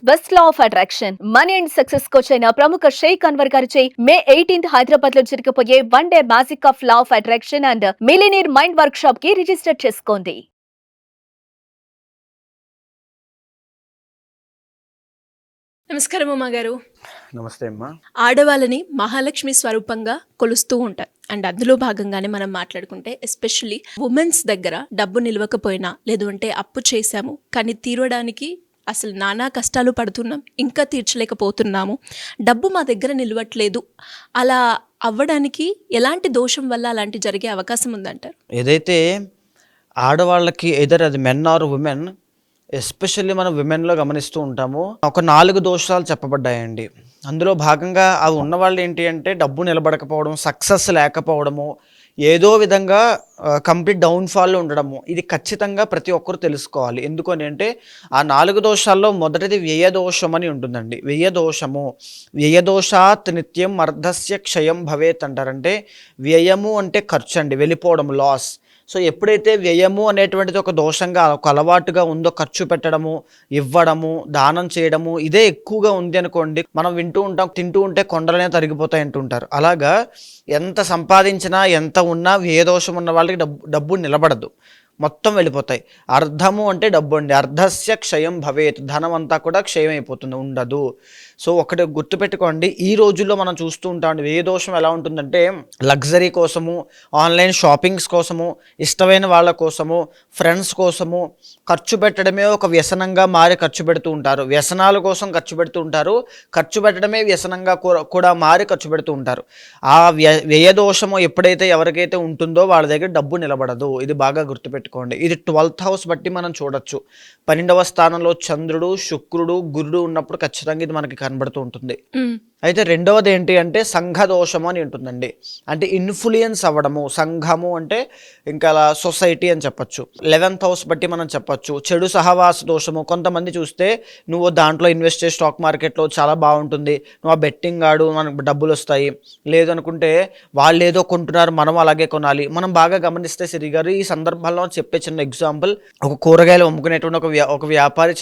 Best law of attraction money and success coach అయిన ప్రముఖ షేక్ అన్వర్ గారిచే మే 18th హైదరాబాద్ లో జరగబోయే one day magic of law of attraction and millionaire mind work shop కి register చేసుకోండి. నమస్కారం ఉమా గారు. నమస్తే అమ్మా. ఆడవాళ్ళని మహాలక్ష్మి స్వరూపంగా కొలుస్తూ ఉంటారు. అండ్ అందులో భాగంగానే మనం మాట్లాడుకుంటే ఎస్పెషల్లీ ఉమెన్స్ దగ్గర డబ్బు నిలవకపోయినా, లేదు అంటే అప్పు చేశాము కానీ తీరడానికి అసలు నానా కష్టాలు పడుతున్నాం, ఇంకా తీర్చలేకపోతున్నాము, డబ్బు మా దగ్గర నిలవట్లేదు, అలా అవ్వడానికి ఎలాంటి దోషం వల్ల అలాంటి జరిగే అవకాశం ఉందంటారు? ఏదైతే ఆడవాళ్ళకి ఎదర్ అది మెన్ ఆర్ ఉమెన్, ఎస్పెషల్లీ మనం విమెన్లో గమనిస్తూ ఉంటాము, ఒక 4 దోషాలు చెప్పబడ్డాయండి. అందులో భాగంగా అవి ఉన్నవాళ్ళు ఏంటి అంటే డబ్బు నిలబడకపోవడం, సక్సెస్ లేకపోవడము, ఏదో విధంగా కంప్లీట్ డౌన్ఫాల్లో ఉండడము. ఇది ఖచ్చితంగా ప్రతి ఒక్కరు తెలుసుకోవాలి. ఎందుకని అంటే ఆ 4 దోషాల్లో మొదటిది వ్యయదోషం అని ఉంటుందండి. వ్యయదోషాత్ నిత్యం అర్ధస్య క్షయం భవేత్ అంటారంటే వ్యయము అంటే ఖర్చు అండి, వెళ్ళిపోవడం, లాస్. సో ఎప్పుడైతే వ్యయము అనేటువంటిది ఒక దోషంగా, ఒక అలవాటుగా ఉందో, ఖర్చు పెట్టడము, ఇవ్వడము, దానం చేయడము, ఇదే ఎక్కువగా ఉంది అనుకోండి, మనం వింటూ ఉంటాం, తింటూ ఉంటే కొండలనే తరిగిపోతాయి అంటుంటారు. అలాగా ఎంత సంపాదించినా, ఎంత ఉన్నా వ్యయదోషం ఉన్న వాళ్ళకి డబ్బు నిలబడదు, మొత్తం వెళ్ళిపోతాయి. అర్ధము అంటే డబ్బు అండి. అర్ధస్య క్షయం భవేత్, ధనం అంతా కూడా క్షయం అయిపోతుంది, ఉండదు. సో ఒకటి గుర్తుపెట్టుకోండి, ఈ రోజుల్లో మనం చూస్తూ ఉంటాం ఏ దోషం ఎలా ఉంటుందంటే లగ్జరీ కోసము, ఆన్లైన్ షాపింగ్స్ కోసము, ఇష్టమైన వాళ్ళ కోసము, ఫ్రెండ్స్ కోసము ఖర్చు పెట్టడమే ఒక వ్యసనంగా మారి ఖర్చు పెడుతూ ఉంటారు. వ్యసనాల కోసం ఖర్చు పెడుతూ ఉంటారు, ఖర్చు పెట్టడమే వ్యసనంగా కూడా మారి ఖర్చు పెడుతూ ఉంటారు. ఆ వ్యయదోషము ఎప్పుడైతే ఎవరికైతే ఉంటుందో వాళ్ళ దగ్గర డబ్బు నిలబడదు. ఇది బాగా గుర్తుపెట్టుకోండి. ఇది 12th హౌస్ బట్టి మనం చూడొచ్చు. 12వ స్థానంలో చంద్రుడు, శుక్రుడు, గురుడు ఉన్నప్పుడు ఖచ్చితంగా ఇది మనకి కనబడుతూ ఉంటుంది. అయితే రెండవది ఏంటి అంటే సంఘ దోషము అని ఉంటుందండి. అంటే ఇన్ఫ్లుయెన్స్ అవ్వడము. సంఘము అంటే ఇంకా సొసైటీ అని చెప్పచ్చు. 11th హౌస్ బట్టి మనం చెప్పచ్చు చెడు సహవాస దోషము. కొంతమంది చూస్తే నువ్వు దాంట్లో ఇన్వెస్ట్ చేసి స్టాక్ మార్కెట్లో చాలా బాగుంటుంది, నువ్వు ఆ బెట్టింగ్ ఆడు, మనకు డబ్బులు వస్తాయి, లేదు అనుకుంటే వాళ్ళు ఏదో కొంటున్నారు మనం అలాగే కొనాలి. మనం బాగా గమనిస్తే సిరి గారు ఈ సందర్భంలో చెప్పే చిన్న ఎగ్జాంపుల్, ఒక కూరగాయలు అమ్ముకునేటువంటి ఒక వ్యాపారి,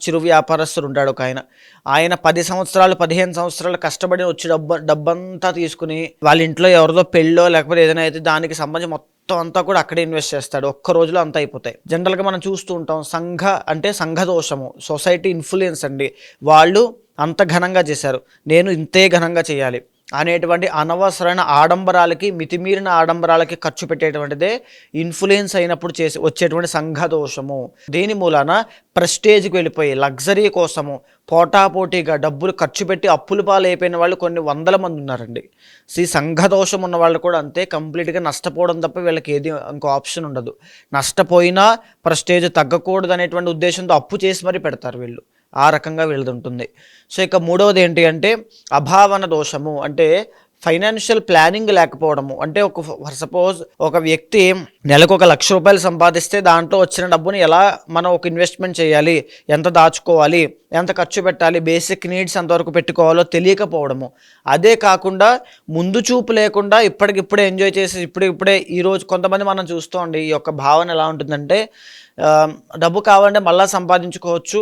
చిరు వ్యాపారస్తుడు ఉంటాడు ఒక ఆయన 10 సంవత్సరాలు 15 సంవత్సరాలు కష్టపడి వచ్చి డబ్బంతా తీసుకుని వాళ్ళ ఇంట్లో ఎవరిదో పెళ్ళో లేకపోతే ఏదైనా అయితే దానికి సంబంధించి మొత్తం అంతా కూడా అక్కడే ఇన్వెస్ట్ చేస్తాడు. ఒక్క రోజులో అంతా అయిపోతాయి. జనరల్గా మనం చూస్తూ ఉంటాం సంఘ దోషము, సొసైటీ ఇన్ఫ్లుయెన్స్ అండి. వాళ్ళు అంత ఘనంగా చేశారు, నేను ఇంతే ఘనంగా చేయాలి అనేటువంటి అనవసరమైన ఆడంబరాలకి, మితిమీరిన ఆడంబరాలకి ఖర్చు పెట్టేటువంటిదే ఇన్ఫ్లుయెన్స్ అయినప్పుడు వచ్చేటువంటి సంఘ దోషము. దీని మూలాన ప్రెస్టేజ్కి వెళ్ళిపోయి లగ్జరీ కోసము పోటాపోటీగా డబ్బులు ఖర్చు పెట్టి అప్పుల పాలైపోయిన వాళ్ళు కొన్ని 100 మంది ఉన్నారండి. ఈ సంఘ దోషం ఉన్న వాళ్ళు కూడా అంతే, కంప్లీట్గా నష్టపోవడం తప్ప వీళ్ళకి ఏది ఇంకో ఆప్షన్ ఉండదు. నష్టపోయినా ప్రెస్టేజ్ తగ్గకూడదు అనేటువంటి ఉద్దేశంతో అప్పు చేసి మరీ పెడతారు వీళ్ళు. ఆ రకంగా వీళ్ళది ఉంటుంది. సో ఇక మూడవది ఏంటి అంటే అభావన దోషము. అంటే ఫైనాన్షియల్ ప్లానింగ్ లేకపోవడము. అంటే సపోజ్ ఒక వ్యక్తి నెలకు 1,00,000 రూపాయలు సంపాదిస్తే దాంట్లో వచ్చిన డబ్బుని ఎలా మనం ఒక ఇన్వెస్ట్మెంట్ చేయాలి, ఎంత దాచుకోవాలి, ఎంత ఖర్చు పెట్టాలి, బేసిక్ నీడ్స్ ఎంతవరకు పెట్టుకోవాలో తెలియకపోవడము. అదే కాకుండా ముందు చూపు లేకుండా ఇప్పటికిప్పుడే ఎంజాయ్ చేసి ఇప్పుడే ఈరోజు కొంతమంది మనం చూస్తామండి. ఈ యొక్క భావన ఎలా ఉంటుందంటే డబ్బు కావాలంటే మళ్ళీ సంపాదించుకోవచ్చు,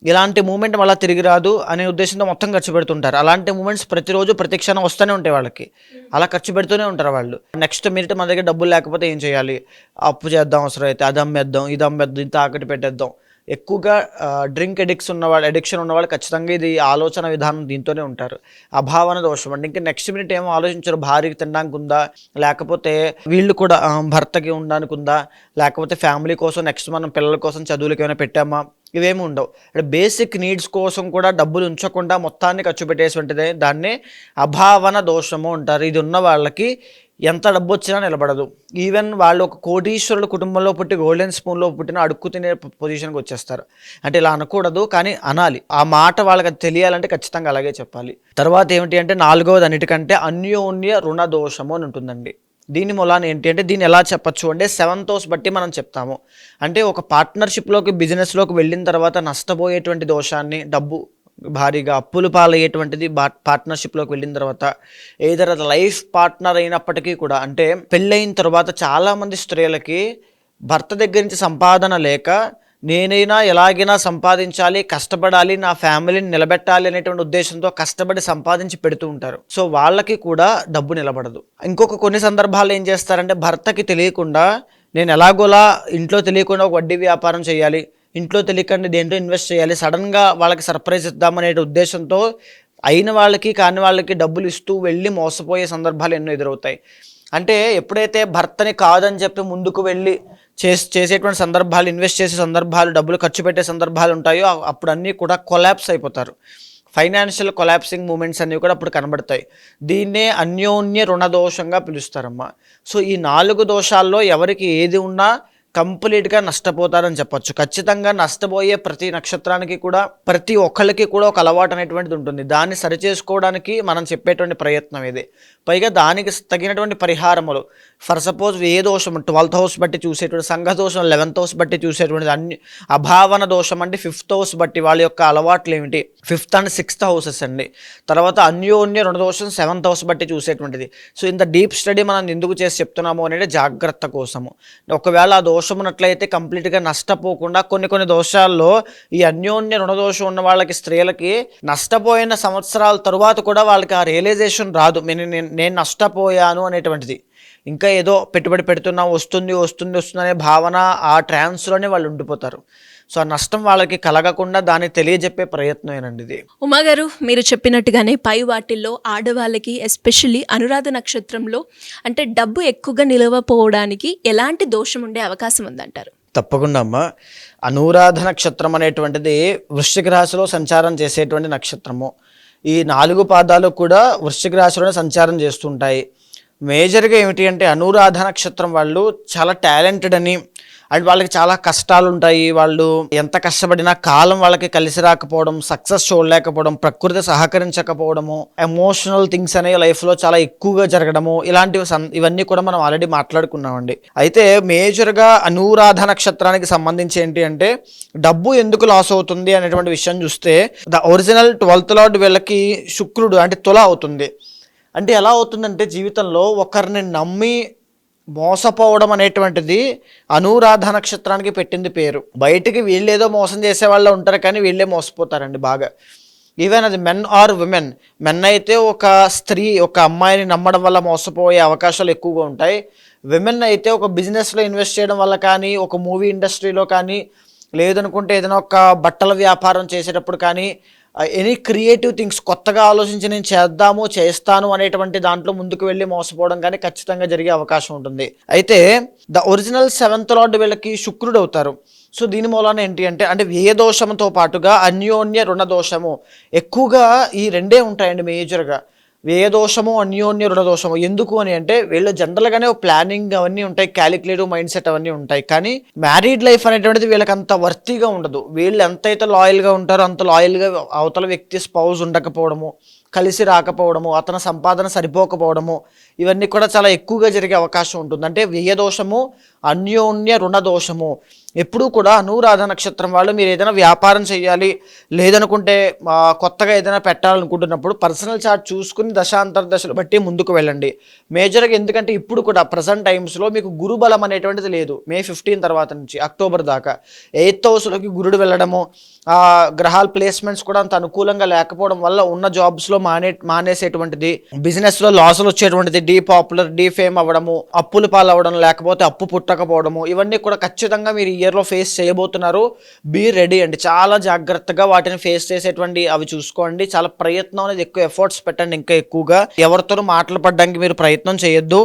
ఇలాంటి మూమెంట్ మళ్ళీ తిరిగి రాదు అనే ఉద్దేశంతో మొత్తం ఖర్చు పెడుతుంటారు. అలాంటి మూమెంట్స్ ప్రతిరోజు ప్రతి క్షణం వస్తూనే ఉంటాయి వాళ్ళకి. అలా ఖర్చు పెడుతూనే ఉంటారు వాళ్ళు. నెక్స్ట్ మినిట్ మన దగ్గర డబ్బులు లేకపోతే ఏం చేయాలి, అప్పు చేద్దాం, అవసరం అయితే అది అమ్మేద్దాం, ఇది అమ్మేద్దాం, ఇంత తాకట్టు పెట్టేద్దాం. ఎక్కువగా డ్రింక్ అడిక్షన్ ఉన్నవాళ్ళు ఖచ్చితంగా ఇది ఆలోచన విధానం దీంతోనే ఉంటారు. అభావన దోషం అండి. ఇంకా నెక్స్ట్ మినిట్ ఏమో ఆలోచించారు, భార్యకి తినడానికి ఉందా, లేకపోతే వీళ్ళు కూడా భర్తకి ఉండడానికి ఉందా, లేకపోతే ఫ్యామిలీ కోసం నెక్స్ట్ మనం పిల్లల కోసం చదువులకి ఏమైనా పెట్టామా, ఇవేమి ఉండవు. అంటే బేసిక్ నీడ్స్ కోసం కూడా డబ్బులు ఉంచకుండా మొత్తాన్ని ఖర్చు పెట్టేసి దాన్నే అభావన దోషము అంటారు. ఇది ఉన్న వాళ్ళకి ఎంత డబ్బు వచ్చినా నిలబడదు. ఈవెన్ వాళ్ళు ఒక కోటీశ్వరుల కుటుంబంలో పుట్టి గోల్డెన్ స్పూన్లో పుట్టిన అడుక్కు తినే పొజిషన్కి వచ్చేస్తారు. అంటే ఇలా అనకూడదు, కానీ అనాలి. ఆ మాట వాళ్ళకి తెలియాలంటే ఖచ్చితంగా అలాగే చెప్పాలి. తర్వాత ఏమిటి అంటే 4వది అన్నిటికంటే అన్యోన్య రుణ దోషము అని ఉంటుందండి. దీని మూలాన ఏంటి అంటే దీన్ని ఎలా చెప్పచ్చు అంటే 7th హౌస్ బట్టి మనం చెప్తాము. అంటే ఒక పార్ట్నర్షిప్లోకి, బిజినెస్లోకి వెళ్ళిన తర్వాత నష్టపోయేటువంటి దోషాన్ని, డబ్బు భారీగా అప్పులు పాలయ్యేటువంటిది పార్ట్నర్షిప్లోకి వెళ్ళిన తర్వాత, ఏదైనా లైఫ్ పార్ట్నర్ అయినప్పటికీ కూడా, అంటే పెళ్ళైన తర్వాత చాలామంది స్త్రీలకి భర్త దగ్గర నుంచి సంపాదన లేక నేనైనా ఎలాగైనా సంపాదించాలి, కష్టపడాలి, నా ఫ్యామిలీని నిలబెట్టాలి అనేటువంటి ఉద్దేశంతో కష్టపడి సంపాదించి పెడుతూ ఉంటారు. సో వాళ్ళకి కూడా డబ్బు నిలబడదు. ఇంకొక కొన్ని సందర్భాల్లో ఏం చేస్తారంటే భర్తకి తెలియకుండా నేను ఎలాగోలా ఇంట్లో తెలియకుండా ఒక వడ్డీ వ్యాపారం చేయాలి, ఇంట్లో తెలియకుండా దేంట్లో ఇన్వెస్ట్ చేయాలి, సడన్గా వాళ్ళకి సర్ప్రైజ్ ఇద్దామనే ఉద్దేశంతో అయిన వాళ్ళకి కాని వాళ్ళకి డబ్బులు ఇస్తూ వెళ్ళి మోసపోయే సందర్భాలు ఎన్నో ఎదురవుతాయి. అంటే ఎప్పుడైతే భర్తని కాదని చెప్పి ముందుకు వెళ్ళి చేసేటువంటి సందర్భాలు, ఇన్వెస్ట్ చేసే సందర్భాలు, డబ్బులు ఖర్చు పెట్టే సందర్భాలు ఉంటాయో అప్పుడు అన్నీ కూడా కొలాప్స్ అయిపోతారు. ఫైనాన్షియల్ కొలాప్సింగ్ మూమెంట్స్ అన్నీ కూడా అప్పుడు కనబడతాయి. దీన్నే అన్యోన్య రుణ దోషంగా పిలుస్తారమ్మా. సో ఈ 4 దోషాల్లో ఎవరికి ఏది ఉన్నా కంప్లీట్గా నష్టపోతారని చెప్పొచ్చు. ఖచ్చితంగా నష్టపోయే ప్రతి నక్షత్రానికి కూడా ప్రతి ఒక్కళ్ళకి కూడా ఒక అలవాటు అనేటువంటిది ఉంటుంది. దాన్ని సరిచేసుకోవడానికి మనం చెప్పేటువంటి ప్రయత్నం ఇది. పైగా దానికి తగినటువంటి పరిహారములు, ఫర్ సపోజ్ ఏ దోషం 12th హౌస్ బట్టి చూసేటువంటి, సంఘ దోషం 11th హౌస్ బట్టి చూసేటువంటిది, అభావన దోషం అంటే 5th హౌస్ బట్టి వాళ్ళ యొక్క అలవాట్లు ఏమిటి, 5th and 6th హౌసెస్ అండి. తర్వాత అన్యోన్య రుణ దోషం 7th హౌస్ బట్టి చూసేటువంటిది. సో ఇంత డీప్ స్టడీ మనం ఎందుకు చేసి చెప్తున్నాము అనేది జాగ్రత్త కోసము. ఒకవేళ ఆ దోషం ఉన్నట్లయితే కంప్లీట్గా నష్టపోకుండా కొన్ని దోషాల్లో ఈ అన్యోన్య రుణ దోషం ఉన్న వాళ్ళకి, స్త్రీలకి నష్టపోయిన సంవత్సరాల తరువాత కూడా వాళ్ళకి ఆ రియలైజేషన్ రాదు, నేను నష్టపోయాను అనేటువంటిది. ఇంకా ఏదో పెట్టుబడి పెడుతున్నా వస్తుంది అనే భావన, ఆ ట్రాన్స్లోనే వాళ్ళు ఉండిపోతారు. సో ఆ నష్టం వాళ్ళకి కలగకుండా దాన్ని తెలియజెప్పే ప్రయత్నమేనండి ఇది. ఉమా గారు, మీరు చెప్పినట్టుగానే పై వాటిల్లో ఆడవాళ్ళకి ఎస్పెషల్లీ అనురాధ నక్షత్రంలో అంటే డబ్బు ఎక్కువగా నిలవపోవడానికి ఎలాంటి దోషం ఉండే అవకాశం ఉందంటారు? తప్పకుండా అమ్మ. అనురాధ నక్షత్రం అనేటువంటిది వృశ్చిక రాశిలో సంచారం చేసేటువంటి నక్షత్రము. ఈ 4 పాదాలు కూడా వృశ్చిక రాశిలోనే సంచారం చేస్తుంటాయి. మేజర్గా ఏమిటి అంటే అనురాధ నక్షత్రం వాళ్ళు చాలా టాలెంటెడ్ అని, అండ్ వాళ్ళకి చాలా కష్టాలు ఉంటాయి. వాళ్ళు ఎంత కష్టపడినా కాలం వాళ్ళకి కలిసి రాకపోవడం, సక్సెస్ చూడలేకపోవడం, ప్రకృతి సహకరించకపోవడము, ఎమోషనల్ థింగ్స్ అనేవి లైఫ్లో చాలా ఎక్కువగా జరగడము, ఇవన్నీ కూడా మనం ఆల్రెడీ మాట్లాడుకున్నామండి. అయితే మేజర్గా అనురాధ నక్షత్రానికి సంబంధించి ఏంటి అంటే డబ్బు ఎందుకు లాస్ అవుతుంది అనేటువంటి విషయం చూస్తే, ద ఒరిజినల్ 12th లార్డ్ వీళ్ళకి శుక్రుడు అంటే తుల అవుతుంది. అంటే ఎలా అవుతుందంటే జీవితంలో ఒకరిని నమ్మి మోసపోవడం అనేటువంటిది అనురాధ నక్షత్రానికి పెట్టింది పేరు. బయటికి వీళ్ళేదో మోసం చేసే వాళ్ళు ఉంటారు, కానీ వీళ్ళే మోసపోతారండి బాగా. ఈవెన్ అది మెన్ ఆర్ విమెన్. మెన్ అయితే ఒక స్త్రీ ఒక అమ్మాయిని నమ్మడం వల్ల మోసపోయే అవకాశాలు ఎక్కువగా ఉంటాయి. విమెన్ అయితే ఒక బిజినెస్లో ఇన్వెస్ట్ చేయడం వల్ల కానీ, ఒక మూవీ ఇండస్ట్రీలో కానీ, లేదనుకుంటే ఏదైనా ఒక బట్టల వ్యాపారం చేసేటప్పుడు కానీ, ఎనీ క్రియేటివ్ థింగ్స్ కొత్తగా ఆలోచించి నేను చేస్తాను అనేటువంటి దాంట్లో ముందుకు వెళ్ళి మోసపోవడం కానీ ఖచ్చితంగా జరిగే అవకాశం ఉంటుంది. అయితే ద ఒరిజినల్ 7th లార్డ్ వీళ్ళకి శుక్రుడు అవుతారు. సో దీని మూలాన ఏంటి అంటే వ్యయ దోషంతో పాటుగా అన్యోన్య రుణ దోషము ఎక్కువగా ఈ రెండే ఉంటాయండి మేజర్గా. వ్యయదోషము, అన్యోన్య రుణ దోషము. ఎందుకు అని అంటే వీళ్ళు జనరల్గానే ప్లానింగ్ అవన్నీ ఉంటాయి, క్యాలిక్యులేటివ్ మైండ్ సెట్ అవన్నీ ఉంటాయి. కానీ మ్యారీడ్ లైఫ్ అనేటువంటిది వీళ్ళకి అంత వర్తీగా ఉండదు. వీళ్ళు ఎంతైతే లాయల్గా ఉంటారో అంత లాయల్గా అవతల వ్యక్తి స్పౌజ్ ఉండకపోవడము, కలిసి రాకపోవడము, అతని సంపాదన సరిపోకపోవడము, ఇవన్నీ కూడా చాలా ఎక్కువగా జరిగే అవకాశం ఉంటుంది. అంటే వ్యయదోషము, అన్యోన్య రుణ దోషము ఎప్పుడూ కూడా అనురాధ నక్షత్రం వాళ్ళు మీరు ఏదైనా వ్యాపారం చేయాలి, లేదనుకుంటే కొత్తగా ఏదైనా పెట్టాలనుకుంటున్నప్పుడు పర్సనల్ చార్ట్ చూసుకుని దశాంతర దశలు బట్టి ముందుకు వెళ్ళండి మేజర్గా. ఎందుకంటే ఇప్పుడు కూడా ప్రజెంట్ టైమ్స్లో మీకు గురుబలం అనేటువంటిది లేదు. May 15 తర్వాత నుంచి అక్టోబర్ దాకా 8th హౌస్లోకి గురుడు వెళ్ళడము, గ్రహాల ప్లేస్మెంట్స్ కూడా అంత అనుకూలంగా లేకపోవడం వల్ల ఉన్న జాబ్స్లో మానేసేటువంటిది, బిజినెస్లో లాసులు వచ్చేటువంటిది, డీపాపులర్ డీఫేమ్ అవ్వడము, అప్పులు పాలవ్వడం, లేకపోతే అప్పు పుట్టకపోవడము, ఇవన్నీ కూడా ఖచ్చితంగా మీరు ఇయర్లో ఫేస్ చేయబోతున్నారు. బీ రెడీ అండి. చాలా జాగ్రత్తగా వాటిని ఫేస్ చేసేటువంటి అవి చూసుకోండి. చాలా ప్రయత్నం అనేది ఎక్కువ ఎఫర్ట్స్ పెట్టండి. ఇంకా ఎక్కువగా ఎవరితోనూ మాటలు పడడానికి మీరు ప్రయత్నం చేయొద్దు.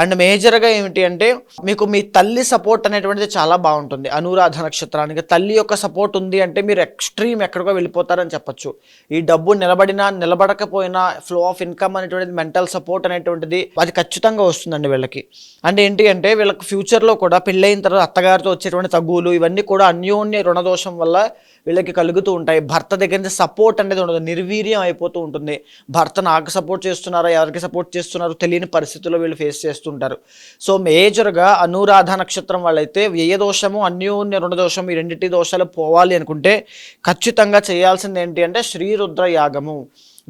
అండ్ మేజర్గా ఏమిటి అంటే మీకు మీ తల్లి సపోర్ట్ అనేటువంటిది చాలా బాగుంటుంది. అనురాధ నక్షత్రానికి తల్లి యొక్క సపోర్ట్ ఉంది అంటే మీరు ఎక్స్ట్రీమ్ ఎక్కడికో వెళ్ళిపోతారని చెప్పొచ్చు. ఈ డబ్బు నిలబడినా నిలబడకపోయినా ఫ్లో ఆఫ్ ఇన్కమ్ అనేటువంటిది, మెంటల్ సపోర్ట్ అనేటువంటిది అది ఖచ్చితంగా వస్తుందండి వీళ్ళకి. అంటే ఏంటి అంటే వీళ్ళకి ఫ్యూచర్లో కూడా పెళ్ళైన తర్వాత అత్తగారితో వచ్చేటువంటి తగ్గులు ఇవన్నీ కూడా అన్యోన్య రుణదోషం వల్ల వీళ్ళకి కలుగుతూ ఉంటాయి. భర్త దగ్గర నుంచి సపోర్ట్ అనేది ఉండదు, నిర్వీర్యం అయిపోతూ ఉంటుంది. భర్త నాకు సపోర్ట్ చేస్తున్నారా, ఎవరికి సపోర్ట్ చేస్తున్నారో తెలియని పరిస్థితుల్లో వీళ్ళు ఫేస్ చేస్తుంటారు. సో మేజర్గా అనురాధ నక్షత్రం వాళ్ళైతే వ్యయదోషము, అన్యోన్య రుణదోషం ఈ రెండింటి దోషాలు పోవాలి అనుకుంటే ఖచ్చితంగా చేయాల్సింది ఏంటి అంటే శ్రీరుద్ర యాగము.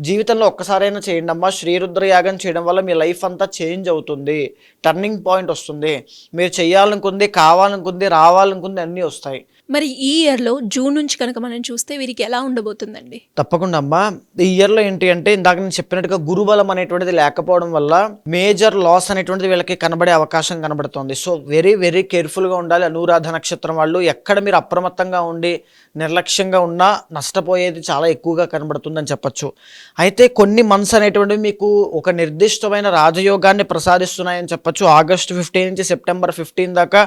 జీవితంలో ఒక్కసారైనా చేయండి అమ్మా. శ్రీరుద్ర యాగం చేయడం వల్ల మీ లైఫ్ అంతా చేంజ్ అవుతుంది, టర్నింగ్ పాయింట్ వస్తుంది. మీరు చేయాలనుకుంది, కావాలనుకుంది, రావాలనుకుంది అన్నీ వస్తాయి. మరి ఈ ఇయర్లో జూన్ నుంచి కనుక మనం చూస్తే వీరికి ఎలా ఉండబోతుందండి? తప్పకుండా అమ్మా. ఈ ఇయర్లో ఏంటి అంటే ఇందాక నేను చెప్పినట్టుగా గురుబలం అనేటువంటిది లేకపోవడం వల్ల మేజర్ లాస్ అనేటువంటిది వీళ్ళకి కనబడే అవకాశం కనబడుతుంది. సో వెరీ వెరీ కేర్ఫుల్గా ఉండాలి. అనురాధ నక్షత్రం వాళ్ళు ఎక్కడ మీరు అప్రమత్తంగా ఉండి నిర్లక్ష్యంగా ఉన్నా నష్టపోయేది చాలా ఎక్కువగా కనబడుతుందని చెప్పచ్చు. అయితే కొన్ని మంత్స్ అనేటువంటివి మీకు ఒక నిర్దిష్టమైన రాజయోగాన్ని ప్రసాదిస్తున్నాయని చెప్పచ్చు. ఆగస్టు 15 నుంచి సెప్టెంబర్ 15 దాకా,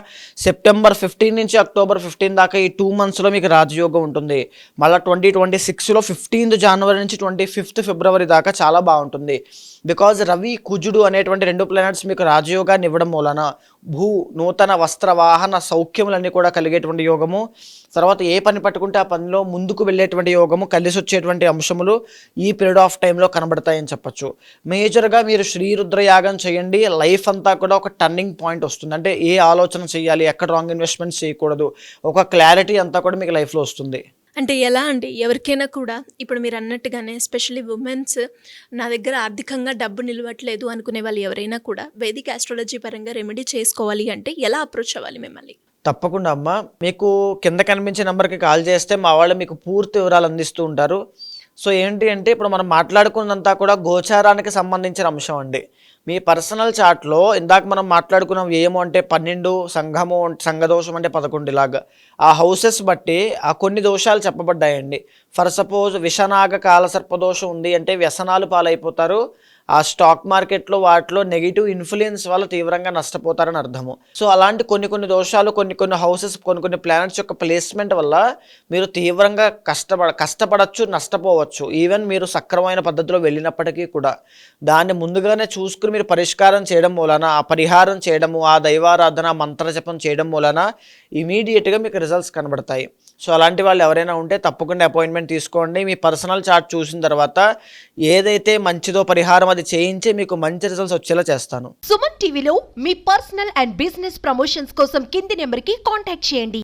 సెప్టెంబర్ 15 నుంచి అక్టోబర్ 15 దాకా ఈ 2 monthsలో మీకు రాజయోగం ఉంటుంది. మళ్ళీ 2026లో 15th జనవరి నుంచి 25th ఫిబ్రవరి దాకా చాలా బాగుంటుంది. బికాజ్ రవి కుజుడు అనేటువంటి 2 ప్లానెట్స్ మీకు రాజయోగాన్ని ఇవ్వడం మూలన నూతన వస్త్ర వాహన సౌఖ్యములన్నీ కూడా కలిగేటువంటి యోగము, తర్వాత ఏ పని పట్టుకుంటే ఆ పనిలో ముందుకు వెళ్ళేటువంటి యోగము, కలిసి వచ్చేటువంటి అంశములు ఈ పీరియడ్ ఆఫ్ టైంలో కనబడతాయని చెప్పచ్చు. మేజర్గా మీరు శ్రీరుద్ర యాగం చేయండి. లైఫ్ అంతా కూడా ఒక టర్నింగ్ పాయింట్ వస్తుంది. అంటే ఏ ఆలోచన చేయాలి, ఎక్కడ రాంగ్ ఇన్వెస్ట్మెంట్స్ చేయకూడదు, ఒక క్లారిటీ అంతా కూడా మీకు లైఫ్లో వస్తుంది. అంటే ఎలా అండి, ఎవరికైనా కూడా ఇప్పుడు మీరు అన్నట్టుగానే ఎస్పెషల్లీ ఉమెన్స్ నా దగ్గర ఆర్థికంగా డబ్బు నిలవట్లేదు అనుకునే వాళ్ళు ఎవరైనా కూడా వేదిక ఆస్ట్రాలజీ పరంగా రెమెడీ చేసుకోవాలి అంటే ఎలా అప్రోచ్ అవ్వాలి మిమ్మల్ని? తప్పకుండా అమ్మ. మీకు కింద కనిపించే నెంబర్కి కాల్ చేస్తే మా వాళ్ళు మీకు పూర్తి వివరాలు అందిస్తూ ఉంటారు. సో ఏంటి అంటే ఇప్పుడు మనం మాట్లాడుకున్నంతా కూడా గోచారానికి సంబంధించిన అంశం అండి. మీ పర్సనల్ చార్ట్లో ఇందాక మనం మాట్లాడుకున్న వ్యయము అంటే 12, సంఘము సంఘదోషం అంటే 11 ఇలాగా ఆ హౌసెస్ బట్టి ఆ కొన్ని దోషాలు చెప్పబడ్డాయండి. ఫర్ సపోజ్ విషనాగ కాలసర్పదోషం ఉంది అంటే వ్యసనాలు పాలైపోతారు. ఆ స్టాక్ మార్కెట్లో వాటిలో నెగిటివ్ ఇన్ఫ్లుయెన్స్ వల్ల తీవ్రంగా నష్టపోతారని అర్థము. సో అలాంటి కొన్ని దోషాలు, కొన్ని హౌసెస్, కొన్ని ప్లానెట్స్ యొక్క ప్లేస్మెంట్ వల్ల మీరు తీవ్రంగా కష్టపడచ్చు, నష్టపోవచ్చు. ఈవెన్ మీరు సక్రమైన పద్ధతిలో వెళ్ళినప్పటికీ కూడా దాన్ని ముందుగానే చూసుకుని మీరు పరిష్కారం చేయడం మూలన, ఆ పరిహారం చేయడము, ఆ దైవారాధన మంత్రజపం చేయడం మూలన ఇమీడియట్గా మీకు రిజల్ట్స్ కనబడతాయి. సో అలాంటి వాళ్ళు ఎవరైనా ఉంటే తప్పకుండా అపాయింట్మెంట్ తీసుకోండి. మీ పర్సనల్ చార్ట్ చూసిన తర్వాత ఏదైతే మంచిదో పరిహారం అది చేయించి మీకు మంచి రిజల్ట్స్ వచ్చేలా చేస్తాను. సుమన్ టీవీలో మీ పర్సనల్ అండ్ బిజినెస్ ప్రమోషన్స్ కోసం కింది నెంబర్కి కాంటాక్ట్ చేయండి.